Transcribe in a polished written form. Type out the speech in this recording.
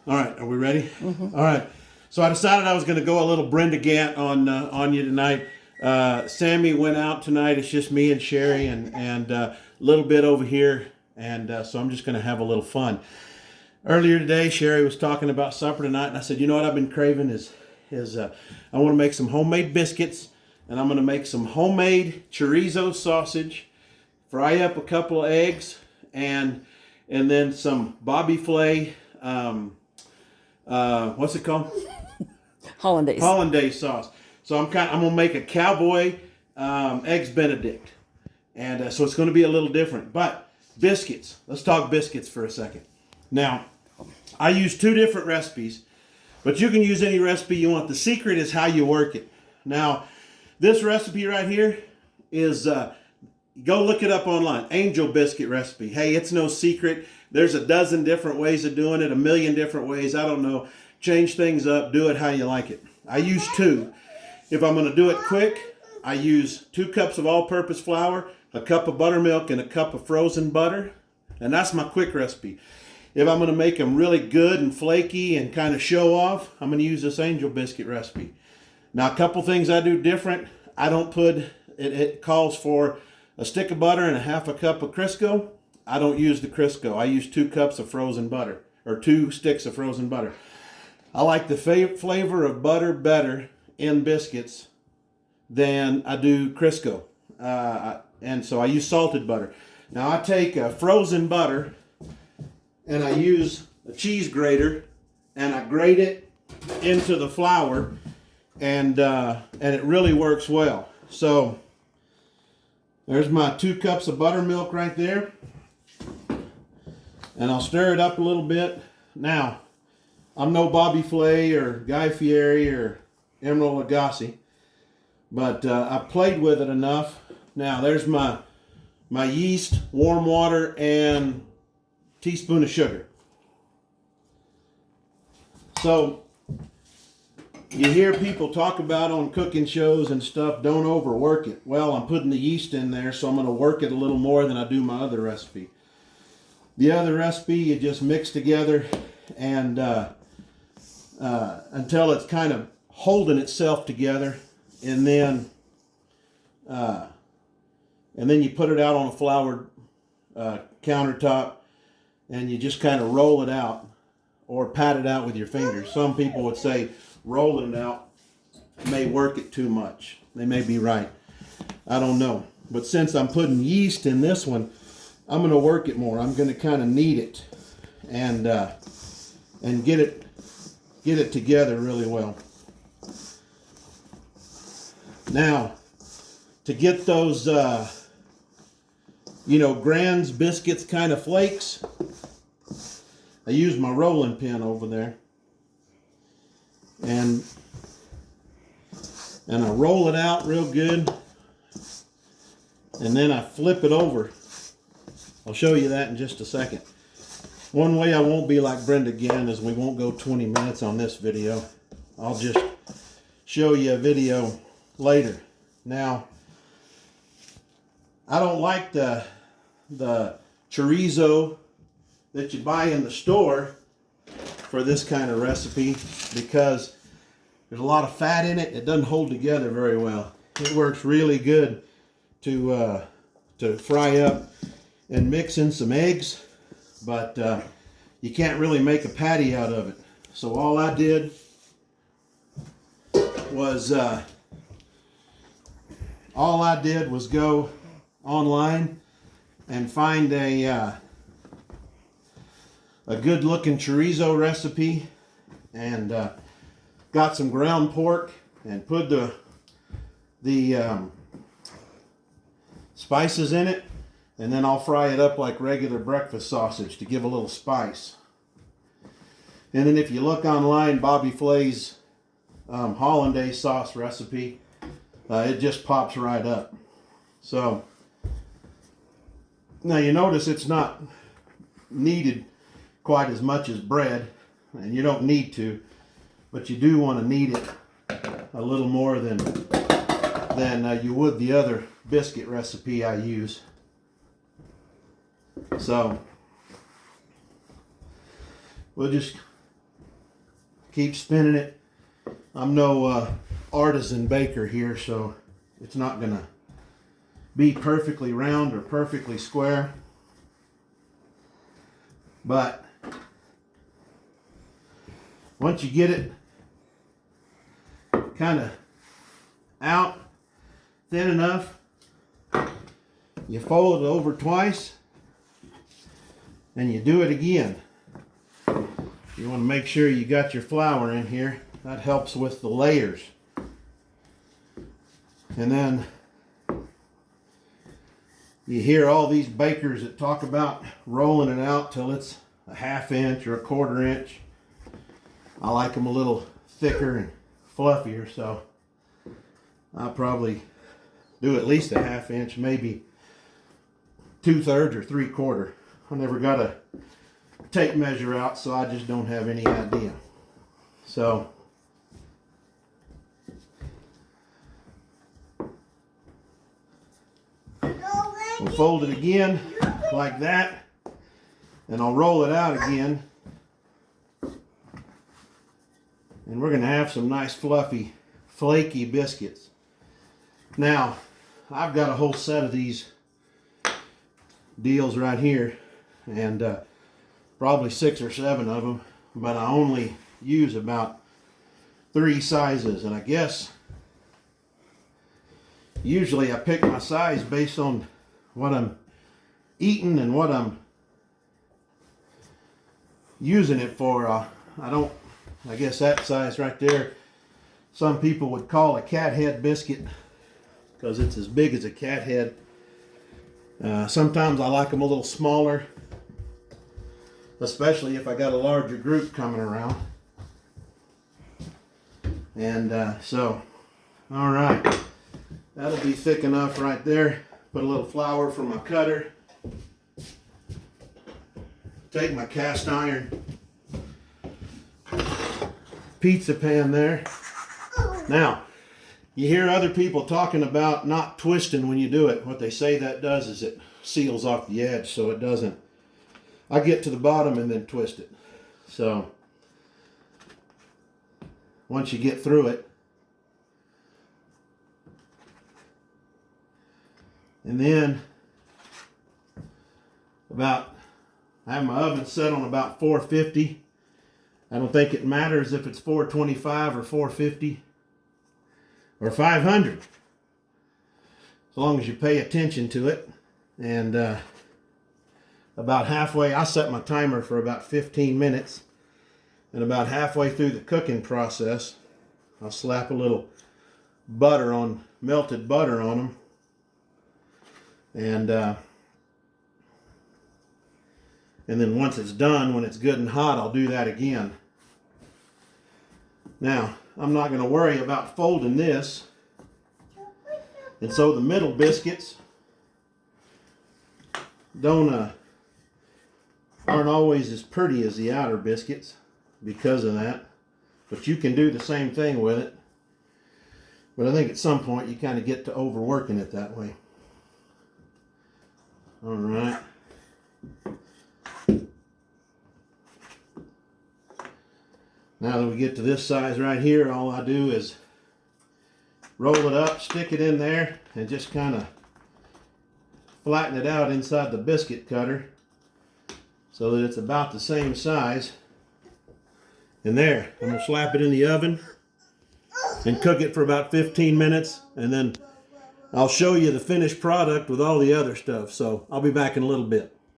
All right, are we ready? Mm-hmm. All right. So I decided I was going to go a little Brenda Gant on you tonight. Sammy went out tonight. It's just me and Sherry and a little bit over here, and so I'm just going to have a little fun. Earlier today, Sherry was talking about supper tonight, and I said, you know what I've been craving is I want to make some homemade biscuits, and I'm going to make some homemade chorizo sausage, fry up a couple of eggs, and then some Bobby Flay. What's it called? Hollandaise. Hollandaise sauce. So I'm gonna make a cowboy eggs Benedict, and so it's going to be a little different. But biscuits. Let's talk biscuits for a second. Now, I use two different recipes, but you can use any recipe you want. The secret is how you work it. Now, this recipe right here is go look it up online. Angel biscuit recipe. Hey, it's no secret. There's a dozen different ways of doing it, a million different ways. I don't know. Change things up. Do it how you like it. I use two. If I'm going to do it quick, I use 2 cups of all-purpose flour, a cup of buttermilk, and a cup of frozen butter. And that's my quick recipe. If I'm going to make them really good and flaky and kind of show off, I'm going to use this Angel biscuit recipe. Now, a couple things I do different. I don't put, it calls for a stick of butter and a half a cup of Crisco. I don't use the Crisco. I use 2 cups of frozen butter, or 2 sticks of frozen butter. I like the flavor of butter better in biscuits than I do Crisco. And so I use salted butter. Now I take frozen butter and I use a cheese grater and I grate it into the flour, and it really works well. So there's my 2 cups of buttermilk right there. And I'll stir it up a little bit. Now, I'm no Bobby Flay or Guy Fieri or Emeril Lagasse, but I played with it enough. Now, there's my yeast, warm water, and teaspoon of sugar. So, you hear people talk about on cooking shows and stuff, don't overwork it. Well, I'm putting the yeast in there, so I'm going to work it a little more than I do my other recipe. The other recipe, you just mix together and until it's kind of holding itself together, and then you put it out on a floured countertop, and you just kind of roll it out or pat it out with your fingers. Some people would say rolling it out may work it too much. They may be right. I don't know. But since I'm putting yeast in this one, I'm going to work it more. I'm going to kind of knead it and get it together really well. Now, to get those Grand's biscuits kind of flakes, I use my rolling pin over there, and I roll it out real good, and then I flip it over. I'll show you that in just a second. One way I won't be like Brenda again is we won't go 20 minutes on this video. I'll just show you a video later. Now, I don't like the chorizo that you buy in the store for this kind of recipe because there's a lot of fat in it. It doesn't hold together very well. It works really good to fry up and mix in some eggs, but you can't really make a patty out of it. So all I did was go online and find a good looking chorizo recipe, and got some ground pork and put the spices in it, and then I'll fry it up like regular breakfast sausage to give a little spice. And then if you look online, Bobby Flay's hollandaise sauce recipe, it just pops right up. So now you notice it's not kneaded quite as much as bread, and you don't need to, but you do want to knead it a little more than you would the other biscuit recipe I use. So we'll just Keep spinning it. I'm no artisan baker here, so it's not gonna be perfectly round or perfectly square. But once you get it kind of out thin enough, you fold it over twice and you do it again. You want to make sure you got your flour in here. That helps with the layers. And then you hear all these bakers that talk about rolling it out till it's a 1/2 inch or a 1/4 inch. I like them a little thicker and fluffier, so I'll probably do at least a 1/2 inch, maybe 2/3 or 3/4. I never got a tape measure out, so I just don't have any idea. So we'll fold it again like that, and I'll roll it out again, and we're gonna have some nice fluffy flaky biscuits. Now I've got a whole set of these deals right here, and probably 6 or 7 of them, but I only use about 3 sizes, and I guess usually I pick my size based on what I'm eating and what I'm using it for. I guess that size right there, some people would call a cat head biscuit because it's as big as a cat head. Sometimes I like them a little smaller, especially if I got a larger group coming around. And so, all right, that'll be thick enough right there. Put a little flour from my cutter. Take my cast iron pizza pan there. Now, you hear other people talking about not twisting when you do it. What they say that does is it seals off the edge, so it doesn't. I get to the bottom and then twist it. So once you get through it, and then I have my oven set on about 450. I don't think it matters if it's 425 or 450 or 500, as long as you pay attention to it. And about halfway, I set my timer for about 15 minutes, and about halfway through the cooking process, I'll slap a little melted butter on them, and then once it's done, when it's good and hot, I'll do that again. Now, I'm not going to worry about folding this, and so the middle biscuits aren't always as pretty as the outer biscuits because of that, but you can do the same thing with it. But I think at some point you kind of get to overworking it that way. All right. Now that we get to this size right here, all I do is roll it up, stick it in there, and just kind of flatten it out inside the biscuit cutter so that it's about the same size. And there, I'm going to slap it in the oven and cook it for about 15 minutes, and then I'll show you the finished product with all the other stuff. So I'll be back in a little bit.